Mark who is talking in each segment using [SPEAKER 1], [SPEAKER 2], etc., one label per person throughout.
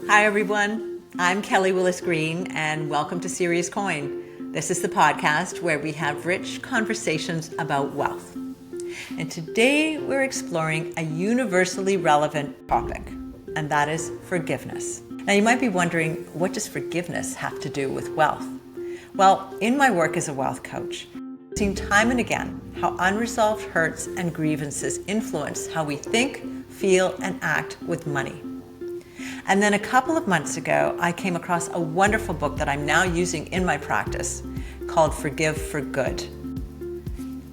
[SPEAKER 1] Hi everyone, I'm Kelly Willis Green and welcome to Serious Coin. This is the podcast where we have rich conversations about wealth. And today we're exploring a universally relevant topic, and that is forgiveness. Now you might be wondering, what does forgiveness have to do with wealth? Well, in my work as a wealth coach, I've seen time and again how unresolved hurts and grievances influence how we think, feel, and act with money. And then a couple of months ago, I came across a wonderful book that I'm now using in my practice called Forgive for Good.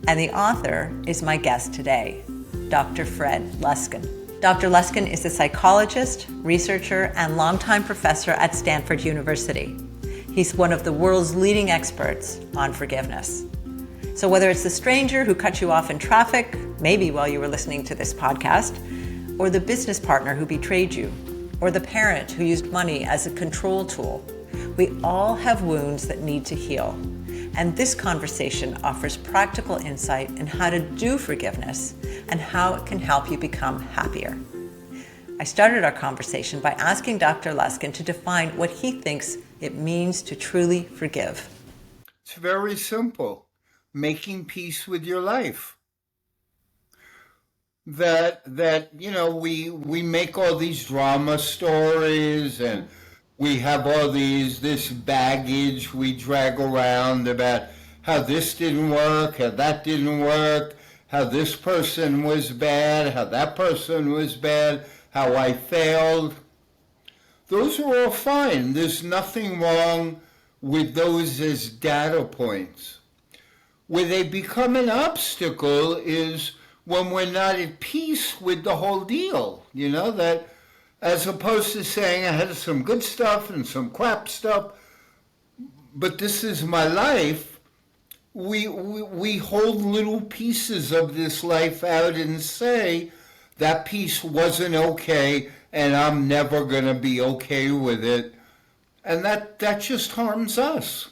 [SPEAKER 1] And the author is my guest today, Dr. Fred Luskin. Dr. Luskin is a psychologist, researcher, and longtime professor at Stanford University. He's one of the world's leading experts on forgiveness. So whether it's the stranger who cut you off in traffic, maybe while you were listening to this podcast, or the business partner who betrayed you, or the parent who used money as a control tool, we all have wounds that need to heal. And this conversation offers practical insight in how to do forgiveness and how it can help you become happier. I started our conversation by asking Dr. Luskin to define what he thinks it means to truly forgive.
[SPEAKER 2] It's very simple. Making peace with your life. That we make all these drama stories and we have all this baggage we drag around about how this didn't work, how that didn't work, how this person was bad, how that person was bad, how I failed. Those are all fine. There's nothing wrong with those as data points. Where they become an obstacle is when we're not at peace with the whole deal, that as opposed to saying I had some good stuff and some crap stuff, but this is my life, we hold little pieces of this life out and say that piece wasn't okay and I'm never going to be okay with it. And that just harms us.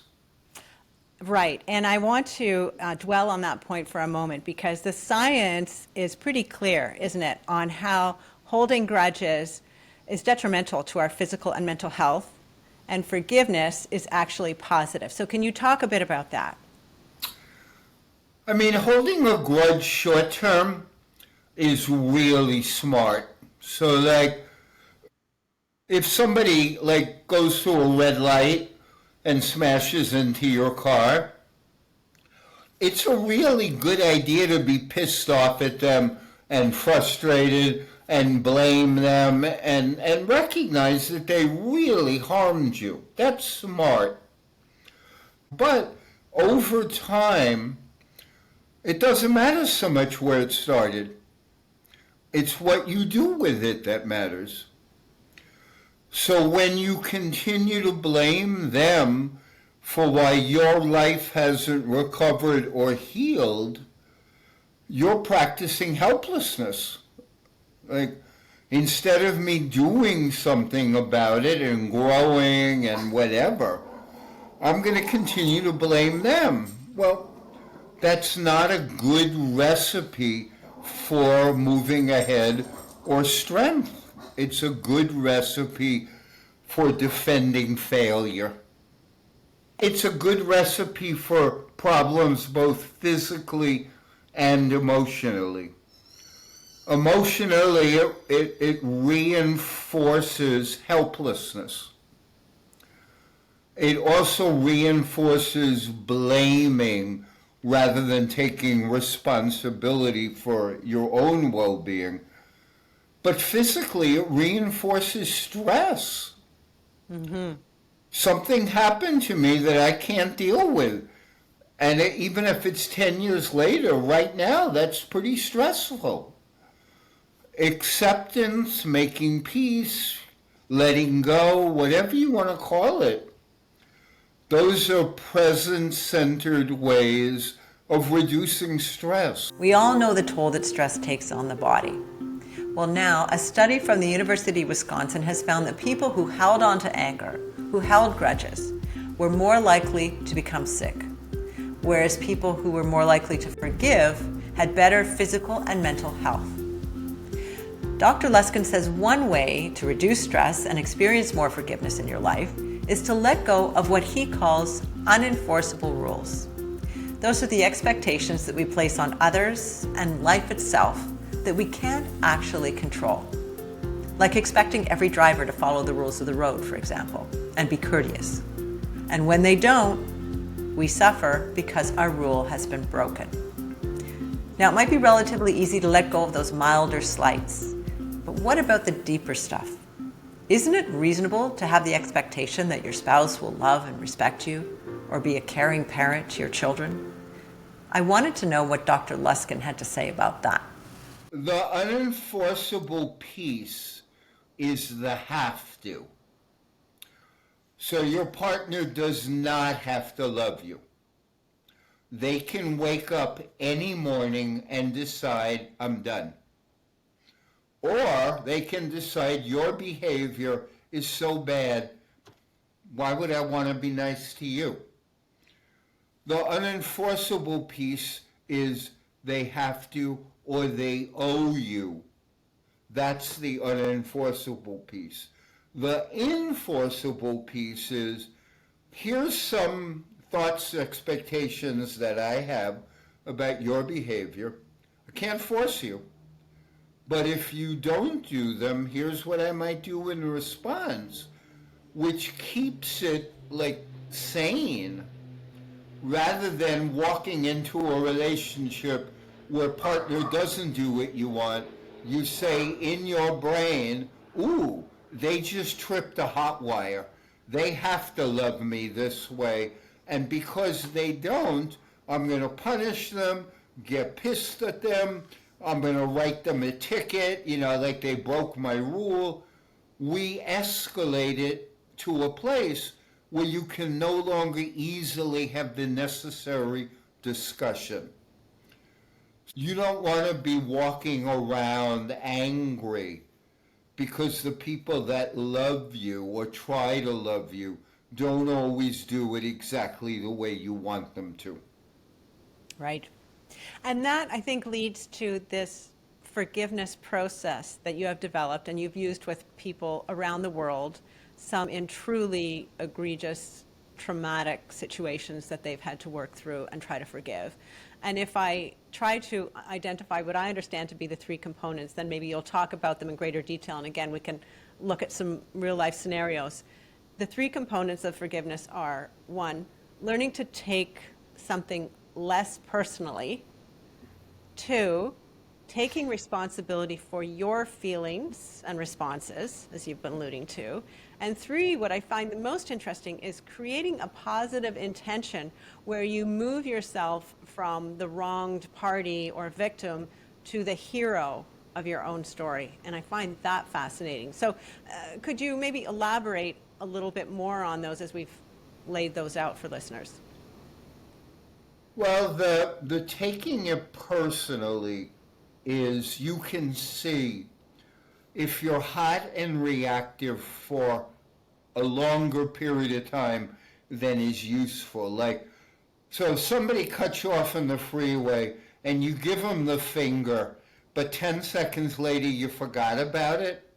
[SPEAKER 1] Right, and I want to dwell on that point for a moment because the science is pretty clear, isn't it, on how holding grudges is detrimental to our physical and mental health, and forgiveness is actually positive. So can you talk a bit about that?
[SPEAKER 2] I mean, holding a grudge short term is really smart. So if somebody goes through a red light and smashes into your car, it's a really good idea to be pissed off at them and frustrated and blame them and recognize that they really harmed you. That's smart. But over time, it doesn't matter so much where it started. It's what you do with it that matters. So when you continue to blame them for why your life hasn't recovered or healed, you're practicing helplessness. Instead of me doing something about it and growing and whatever, I'm going to continue to blame them. Well, that's not a good recipe for moving ahead or strength. It's a good recipe for defending failure. It's a good recipe for problems both physically and emotionally. Emotionally, it reinforces helplessness. It also reinforces blaming rather than taking responsibility for your own well-being. But physically, it reinforces stress. Mm-hmm. Something happened to me that I can't deal with. And even if it's 10 years later, right now, that's pretty stressful. Acceptance, making peace, letting go, whatever you want to call it, those are present-centered ways of reducing stress.
[SPEAKER 1] We all know the toll that stress takes on the body. Well, now, a study from the University of Wisconsin has found that people who held on to anger, who held grudges, were more likely to become sick, whereas people who were more likely to forgive had better physical and mental health. Dr. Luskin says one way to reduce stress and experience more forgiveness in your life is to let go of what he calls unenforceable rules. Those are the expectations that we place on others and life itself that we can't actually control. Like expecting every driver to follow the rules of the road, for example, and be courteous. And when they don't, we suffer because our rule has been broken. Now, it might be relatively easy to let go of those milder slights, but what about the deeper stuff? Isn't it reasonable to have the expectation that your spouse will love and respect you, or be a caring parent to your children? I wanted to know what Dr. Luskin had to say about that.
[SPEAKER 2] The unenforceable piece is the have to. So your partner does not have to love you. They can wake up any morning and decide, I'm done. Or they can decide your behavior is so bad, why would I want to be nice to you? The unenforceable piece is they have to or they owe you. That's the unenforceable piece. The enforceable piece is, here's some thoughts, expectations that I have about your behavior. I can't force you. But if you don't do them, here's what I might do in response, which keeps it like sane, rather than walking into a relationship where partner doesn't do what you want. You say in your brain, ooh, they just tripped a hot wire. They have to love me this way. And because they don't, I'm going to punish them, get pissed at them. I'm going to write them a ticket, like they broke my rule. We escalate it to a place where you can no longer easily have the necessary discussion. You don't want to be walking around angry because the people that love you or try to love you don't always do it exactly the way you want them to.
[SPEAKER 3] Right. And that, I think, leads to this forgiveness process that you have developed and you've used with people around the world, some in truly egregious, traumatic situations that they've had to work through and try to forgive. And if I try to identify what I understand to be the three components, then maybe you'll talk about them in greater detail. And again, we can look at some real life scenarios. The three components of forgiveness are, one, learning to take something less personally. Two, taking responsibility for your feelings and responses, as you've been alluding to. And three, what I find the most interesting is creating a positive intention where you move yourself from the wronged party or victim to the hero of your own story. And I find that fascinating. So could you maybe elaborate a little bit more on those as we've laid those out for listeners?
[SPEAKER 2] Well, the taking it personally is you can see if you're hot and reactive for a longer period of time than is useful. Like, so if somebody cuts you off in the freeway and you give them the finger, but 10 seconds later you forgot about it,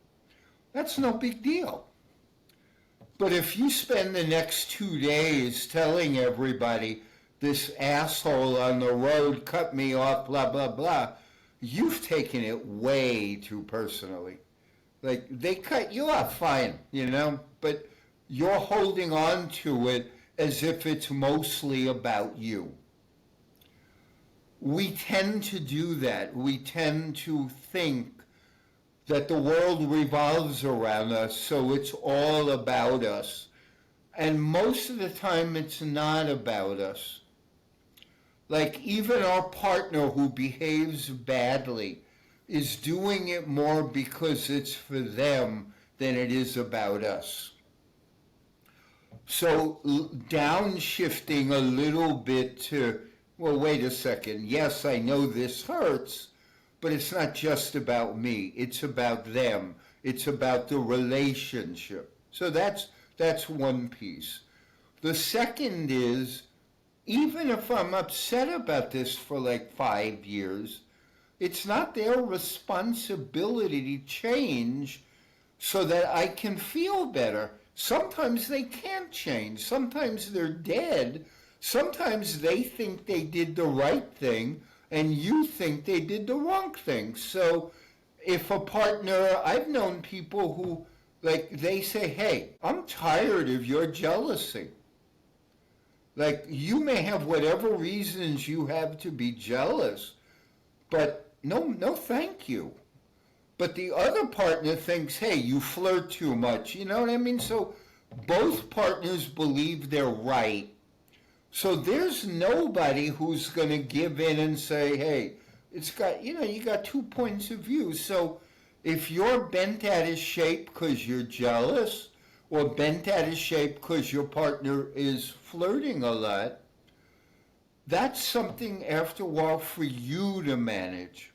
[SPEAKER 2] that's no big deal. But if you spend the next 2 days telling everybody, this asshole on the road cut me off, blah, blah, blah, you've taken it way too personally. Like, they cut you off, fine, but you're holding on to it as if it's mostly about you. We tend to do that. We tend to think that the world revolves around us, so it's all about us. And most of the time, it's not about us. Like, even our partner who behaves badly is doing it more because it's for them than it is about us. So downshifting a little bit to, well, wait a second. Yes, I know this hurts, but it's not just about me. It's about them. It's about the relationship. So that's one piece. The second is, even if I'm upset about this for like 5 years, it's not their responsibility to change so that I can feel better. Sometimes they can't change. Sometimes they're dead. Sometimes they think they did the right thing and you think they did the wrong thing. So if a partner, I've known people who, like, they say, hey, I'm tired of your jealousy. Like, you may have whatever reasons you have to be jealous, but no, thank you. But the other partner thinks, hey, you flirt too much. You know what I mean? So both partners believe they're right. So there's nobody who's going to give in and say, hey, it's got, you got 2 points of view. So if you're bent out of shape because you're jealous, or bent out of shape because your partner is flirting a lot, that's something after a while for you to manage.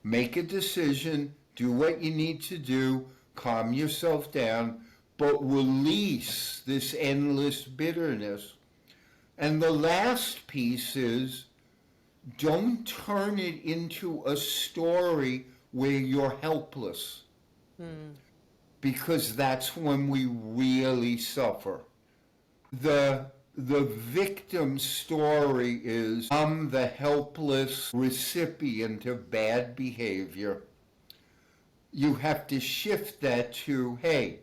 [SPEAKER 2] Make a decision, do what you need to do, calm yourself down, but release this endless bitterness. And the last piece is, don't turn it into a story where you're helpless. Because that's when we really suffer. The victim story is, I'm the helpless recipient of bad behavior. You have to shift that to, hey,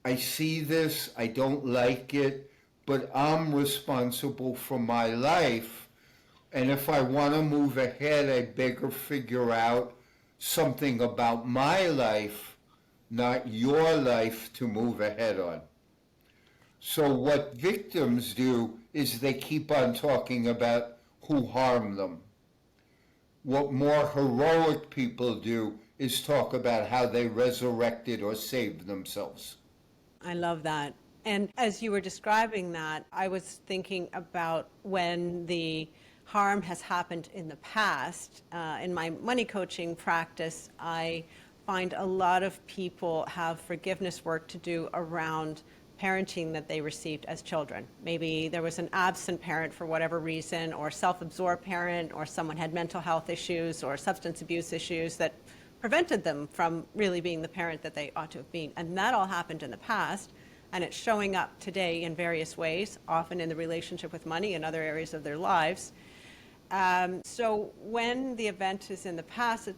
[SPEAKER 2] I see this, I don't like it, but I'm responsible for my life. And if I want to move ahead, I better figure out something about my life, not your life, to move ahead on. So what victims do is they keep on talking about who harmed them. What more heroic people do is talk about how they resurrected or saved themselves.
[SPEAKER 3] I love that. And as you were describing that, I was thinking about when the harm has happened in the past. In my money coaching practice, I find a lot of people have forgiveness work to do around parenting that they received as children. Maybe there was an absent parent for whatever reason, or self-absorbed parent, or someone had mental health issues or substance abuse issues that prevented them from really being the parent that they ought to have been. And that all happened in the past, and it's showing up today in various ways, often in the relationship with money and other areas of their lives. So when the event is in the past,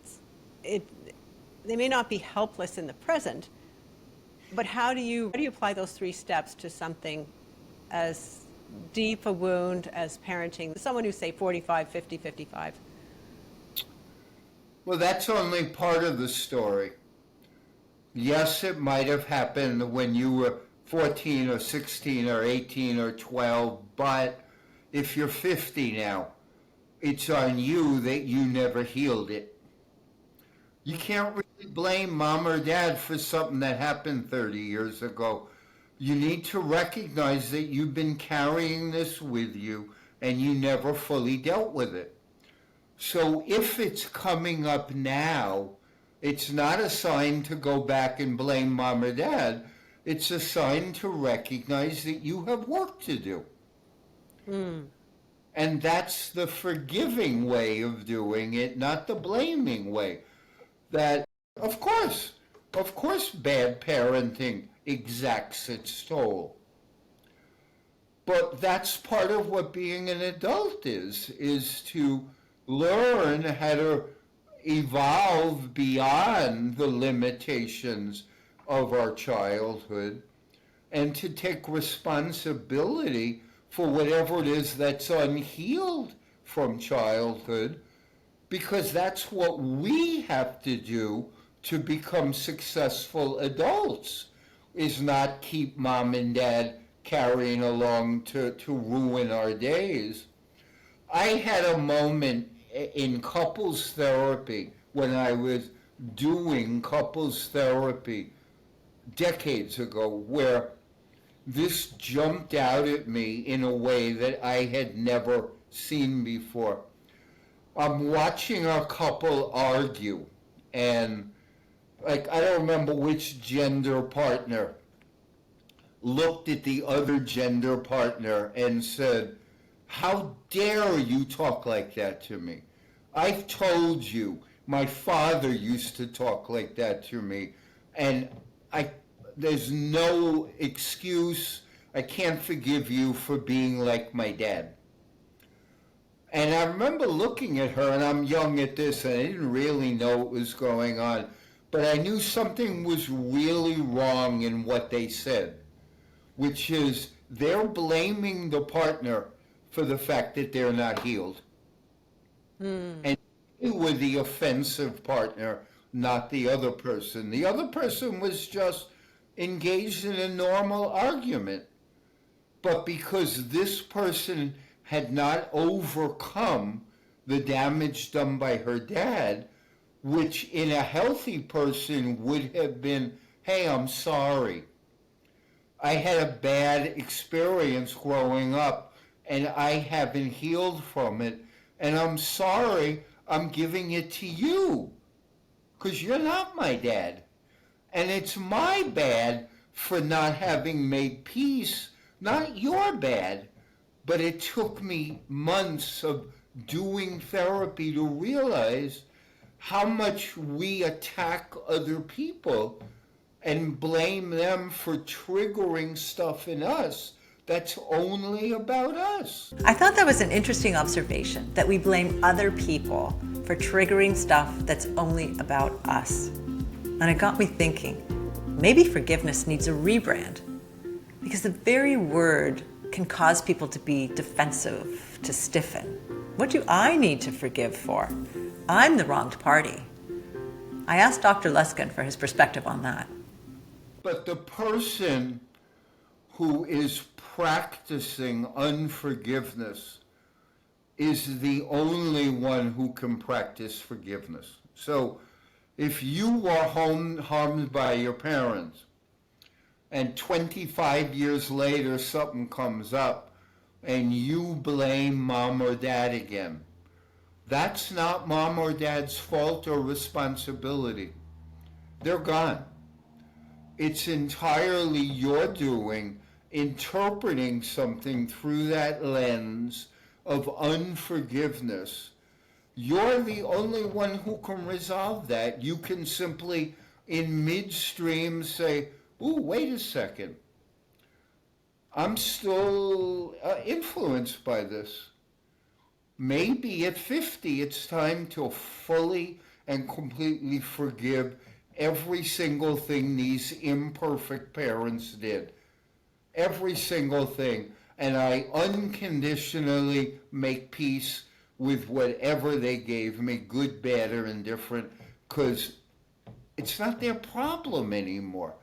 [SPEAKER 3] they may not be helpless in the present, but how do you apply those 3 steps to something as deep a wound as parenting someone who's, say, 45, 50, 55?
[SPEAKER 2] Well, that's only part of the story. Yes, it might have happened when you were 14 or 16 or 18 or 12, but if you're 50 now, it's on you that you never healed it. You can't really blame mom or dad for something that happened 30 years ago. You need to recognize that you've been carrying this with you and you never fully dealt with it. So if it's coming up now, it's not a sign to go back and blame mom or dad. It's a sign to recognize that you have work to do. And that's the forgiving way of doing it, not the blaming way. That, of course, bad parenting exacts its toll. But that's part of what being an adult is to learn how to evolve beyond the limitations of our childhood and to take responsibility for whatever it is that's unhealed from childhood, because that's what we have to do to become successful adults, is not keep mom and dad carrying along to ruin our days. I had a moment in couples therapy when I was doing couples therapy decades ago where this jumped out at me in a way that I had never seen before. I'm watching a couple argue, and I don't remember which gender partner looked at the other gender partner and said, How dare you talk like that to me? I've told you, my father used to talk like that to me, and there's no excuse. I can't forgive you for being like my dad. And I remember looking at her, and I'm young at this, and I didn't really know what was going on, but I knew something was really wrong in what they said, which is they're blaming the partner for the fact that they're not healed. And they were the offensive partner, not the other person. The other person was just engaged in a normal argument. But because this person had not overcome the damage done by her dad, which in a healthy person would have been, hey, I'm sorry. I had a bad experience growing up and I haven't healed from it. And I'm sorry, I'm giving it to you because you're not my dad. And it's my bad for not having made peace, not your bad. But it took me months of doing therapy to realize how much we attack other people and blame them for triggering stuff in us that's only about us.
[SPEAKER 1] I thought that was an interesting observation, that we blame other people for triggering stuff that's only about us. And it got me thinking, maybe forgiveness needs a rebrand, because the very word can cause people to be defensive, to stiffen. What do I need to forgive for? I'm the wronged party. I asked Dr. Luskin for his perspective on that.
[SPEAKER 2] But the person who is practicing unforgiveness is the only one who can practice forgiveness. So if you were harmed by your parents, and 25 years later something comes up and you blame mom or dad again, that's not mom or dad's fault or responsibility. They're gone. It's entirely your doing, interpreting something through that lens of unforgiveness. You're the only one who can resolve that. You can simply, in midstream, say, ooh, wait a second. I'm still influenced by this. Maybe at 50, it's time to fully and completely forgive every single thing these imperfect parents did. Every single thing. And I unconditionally make peace with whatever they gave me, good, bad, or indifferent, because it's not their problem anymore.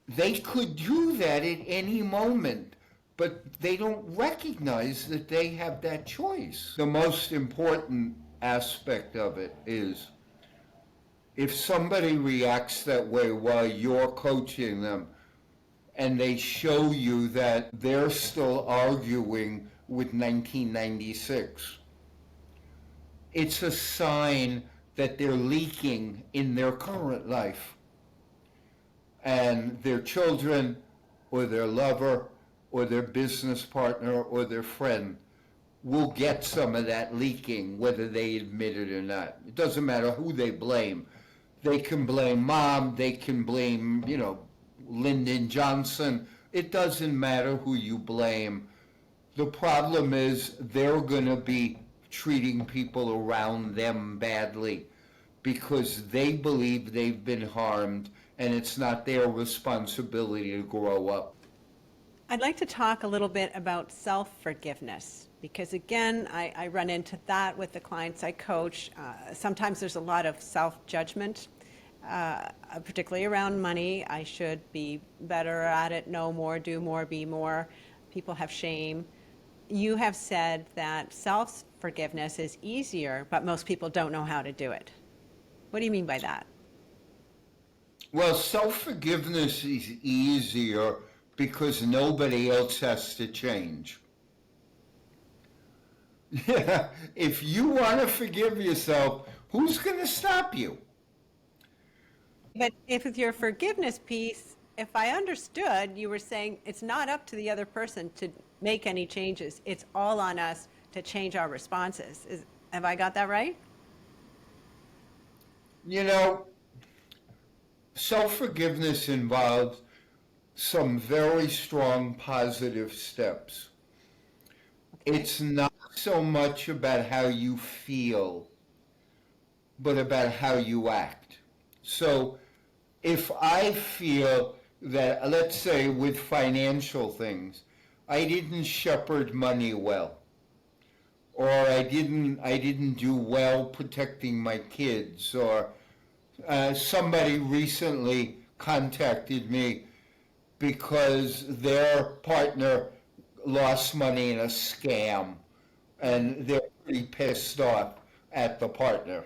[SPEAKER 2] They could do that at any moment, but they don't recognize that they have that choice. The most important aspect of it is if somebody reacts that way while you're coaching them and they show you that they're still arguing with 1996, it's a sign that they're leaking in their current life. And their children or their lover or their business partner or their friend will get some of that leaking, whether they admit it or not. It doesn't matter who they blame. They can blame mom, they can blame, Lyndon Johnson. It doesn't matter who you blame. The problem is they're going to be treating people around them badly because they believe they've been harmed and it's not their responsibility to grow up.
[SPEAKER 3] I'd like to talk a little bit about self-forgiveness because, again, I run into that with the clients I coach. Sometimes there's a lot of self-judgment, particularly around money. I should be better at it, know more, do more, be more. People have shame. You have said that self-forgiveness is easier, but most people don't know how to do it. What do you mean by that?
[SPEAKER 2] Well, self-forgiveness is easier because nobody else has to change. Yeah, if you want to forgive yourself, who's going to stop you?
[SPEAKER 3] But if with your forgiveness piece, if I understood, you were saying it's not up to the other person to make any changes. It's all on us to change our responses. Have I got that right?
[SPEAKER 2] You know, self-forgiveness involves some very strong positive steps.
[SPEAKER 3] Okay.
[SPEAKER 2] It's not so much about how you feel, but about how you act. So if I feel that, let's say with financial things, I didn't shepherd money well, or I didn't do well protecting my kids, or somebody recently contacted me because their partner lost money in a scam, and they're pretty pissed off at the partner.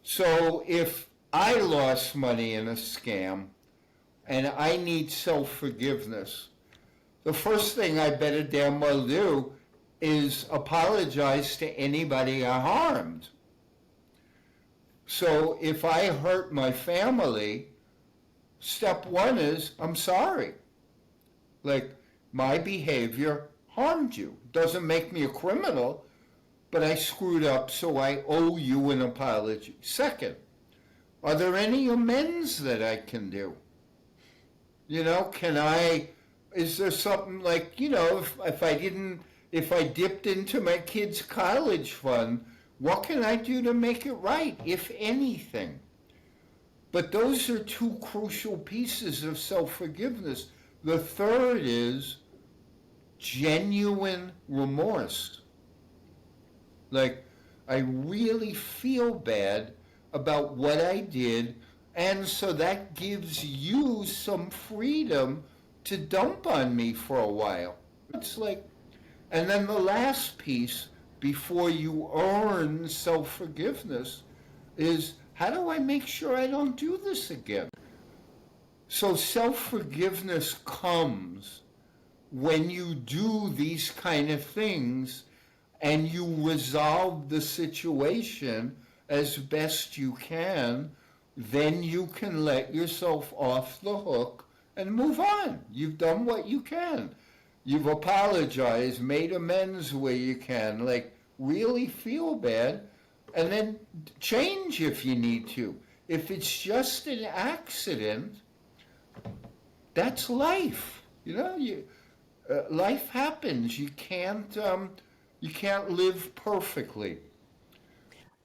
[SPEAKER 2] So if I lost money in a scam and I need self-forgiveness, the first thing I better damn well do is apologize to anybody I harmed. So if I hurt my family, step one is I'm sorry. Like, my behavior harmed you. Doesn't make me a criminal, but I screwed up, so I owe you an apology. Second, are there any amends that I can do? You know, is there something like, if I dipped into my kid's college fund, what can I do to make it right, if anything? But those are two crucial pieces of self-forgiveness. The third is genuine remorse. Like, I really feel bad about what I did, and so that gives you some freedom to dump on me for a while. It's like, and then the last piece before you earn self-forgiveness is, how do I make sure I don't do this again? So self-forgiveness comes when you do these kind of things and you resolve the situation as best you can, then you can let yourself off the hook and move on. You've done what you can. You've apologized, made amends where you can, like really feel bad, and then change if you need to. If it's just an accident, that's life. Life happens. You can't live perfectly.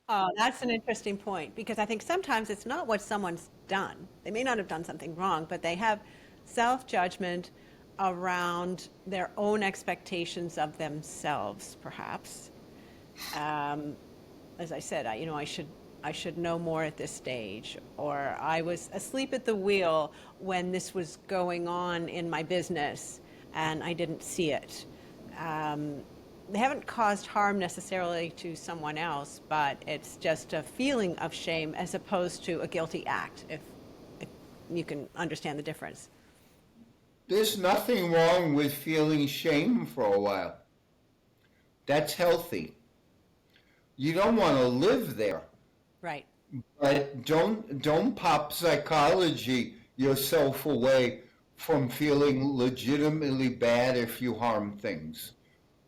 [SPEAKER 3] Oh, that's an interesting point because I think sometimes it's not what someone's done. They may not have done something wrong, but they have self-judgment around their own expectations of themselves, perhaps. As I said, I should know more at this stage, or I was asleep at the wheel when this was going on in my business and I didn't see it. They haven't caused harm necessarily to someone else, but it's just a feeling of shame as opposed to a guilty act, if you can understand the difference.
[SPEAKER 2] There's nothing wrong with feeling shame for a while. That's healthy. You don't want to live there.
[SPEAKER 3] Right.
[SPEAKER 2] But don't pop psychology yourself away from feeling legitimately bad if you harm things.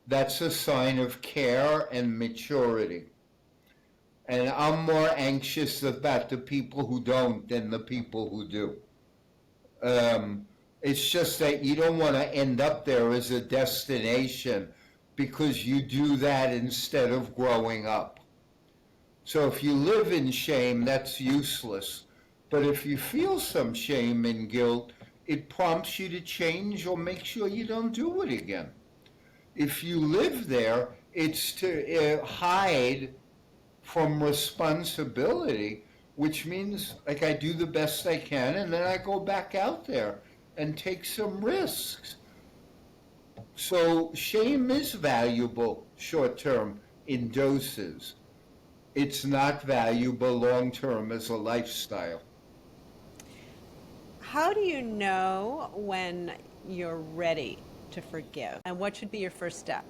[SPEAKER 2] That's a sign of care and maturity. And I'm more anxious about the people who don't than the people who do. It's just that you don't want to end up there as a destination because you do that instead of growing up. So if you live in shame, that's useless. But if you feel some shame and guilt, it prompts you to change or make sure you don't do it again. If you live there, it's to hide from responsibility, which means like I do the best I can and then I go back out there and take some risks. So shame is valuable short term in doses. It's not valuable long term as a lifestyle.
[SPEAKER 3] How do you know when you're ready to forgive? And what should be your first step?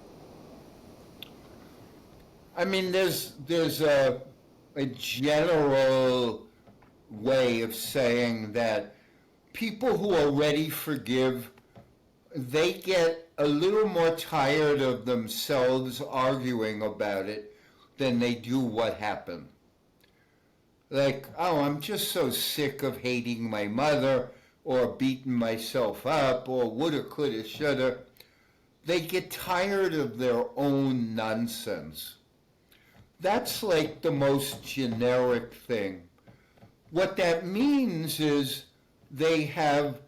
[SPEAKER 2] I mean, there's a general way of saying that people who already forgive, they get a little more tired of themselves arguing about it than they do what happened. Like, oh, I'm just so sick of hating my mother or beating myself up or woulda, coulda, shoulda. They get tired of their own nonsense. That's like the most generic thing. What that means is they have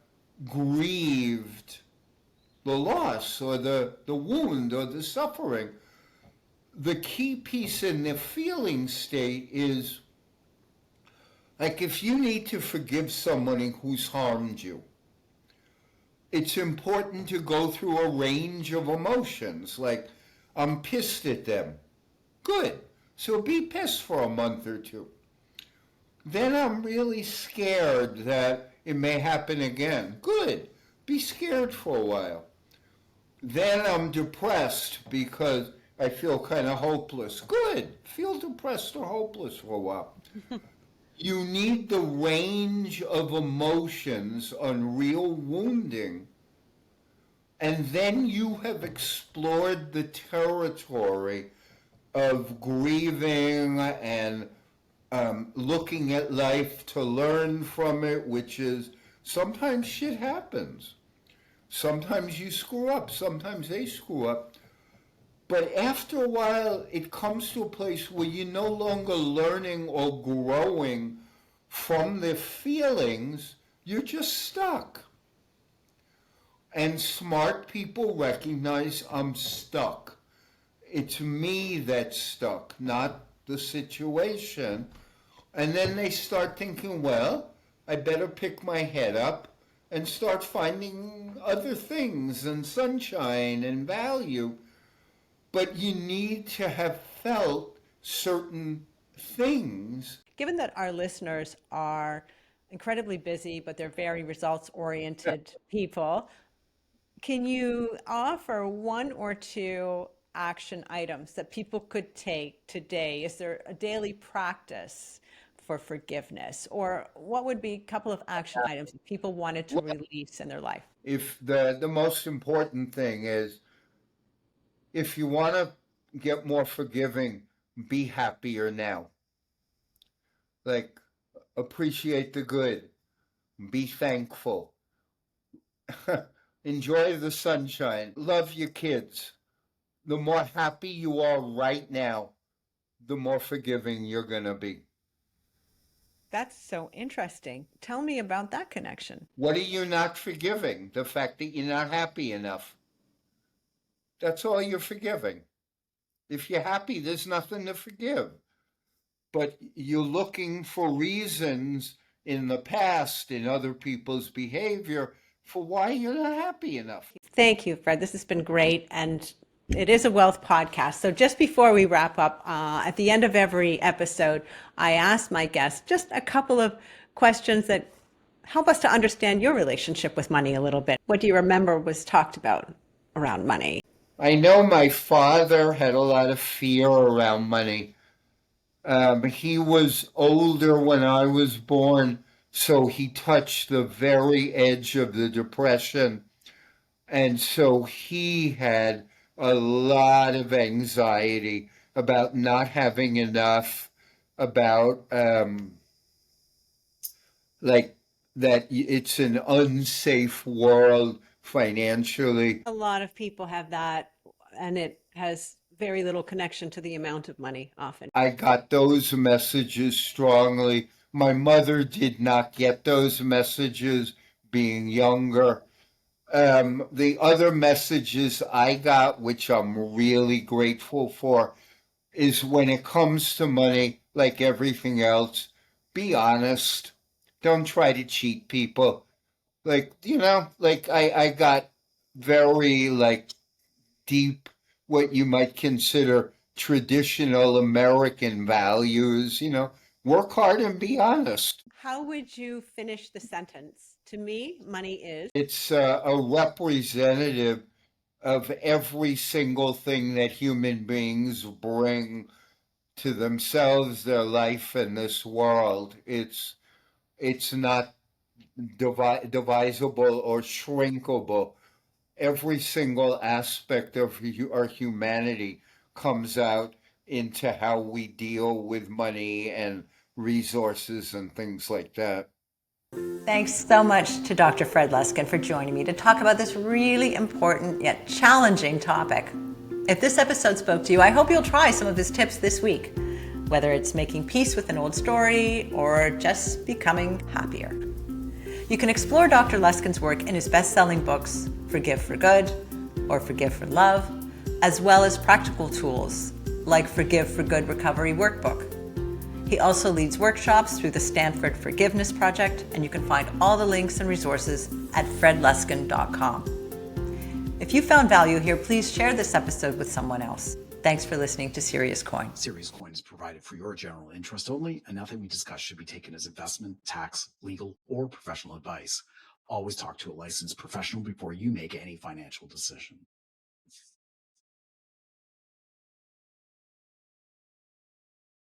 [SPEAKER 2] grieved the loss or the wound or the suffering. The key piece in the feeling state is, like, if you need to forgive someone who's harmed you, it's important to go through a range of emotions. Like, I'm pissed at them. Good. So be pissed for a month or two. Then I'm really scared that it may happen again. Good. Be scared for a while. Then I'm depressed because I feel kind of hopeless. Good. Feel depressed or hopeless for a while. You need the range of emotions on real wounding, and then you have explored the territory of grieving and looking at life to learn from it, which is sometimes shit happens. Sometimes you screw up, sometimes they screw up. But after a while, it comes to a place where you're no longer learning or growing from the feelings, you're just stuck. And smart people recognize I'm stuck. It's me that's stuck, not the situation. And then they start thinking, well, I better pick my head up and start finding other things and sunshine and value. But you need to have felt certain things.
[SPEAKER 3] Given that our listeners are incredibly busy, but they're very results-oriented people, can you offer one or two action items that people could take today? Is there a daily practice for forgiveness? Or what would be a couple of action items that people wanted to release in their life?
[SPEAKER 2] If the most important thing is, if you want to get more forgiving, be happier now. Like, appreciate the good, be thankful, enjoy the sunshine, love your kids. The more happy you are right now, the more forgiving you're going to be.
[SPEAKER 3] That's so interesting. Tell me about that connection.
[SPEAKER 2] What are you not forgiving? The fact that you're not happy enough. That's all you're forgiving. If you're happy, there's nothing to forgive. But you're looking for reasons in the past, in other people's behavior, for why you're not happy enough.
[SPEAKER 3] Thank you, Fred. This has been great. And it is a wealth podcast. So just before we wrap up, at the end of every episode, I ask my guests just a couple of questions that help us to understand your relationship with money a little bit. What do you remember was talked about around money?
[SPEAKER 2] I know my father had a lot of fear around money. He was older when I was born, so he touched the very edge of the Depression. And so he had a lot of anxiety about not having enough, about like that it's an unsafe world financially.
[SPEAKER 3] A lot of people have that, and it has very little connection to the amount of money often.
[SPEAKER 2] I got those messages strongly. My mother did not get those messages being younger. The other messages I got, which I'm really grateful for, is when it comes to money, like everything else, be honest. Don't try to cheat people. Like, like I got very, like, deep, what you might consider traditional American values, work hard and be honest.
[SPEAKER 3] How would you finish the sentence? To me, money is.
[SPEAKER 2] It's a representative of every single thing that human beings bring to themselves, their life, and this world. It's not divisible or shrinkable. Every single aspect of our humanity comes out into how we deal with money and resources and things like that.
[SPEAKER 1] Thanks so much to Dr. Fred Luskin for joining me to talk about this really important yet challenging topic. If this episode spoke to you, I hope you'll try some of his tips this week, whether it's making peace with an old story or just becoming happier. You can explore Dr. Luskin's work in his best-selling books, Forgive for Good or Forgive for Love, as well as practical tools like Forgive for Good Recovery Workbook. He also leads workshops through the Stanford Forgiveness Project, and you can find all the links and resources at fredluskin.com. If you found value here, please share this episode with someone else. Thanks for listening to Serious Coin.
[SPEAKER 4] Serious Coin is provided for your general interest only, and nothing we discuss should be taken as investment, tax, legal, or professional advice. Always talk to a licensed professional before you make any financial decision.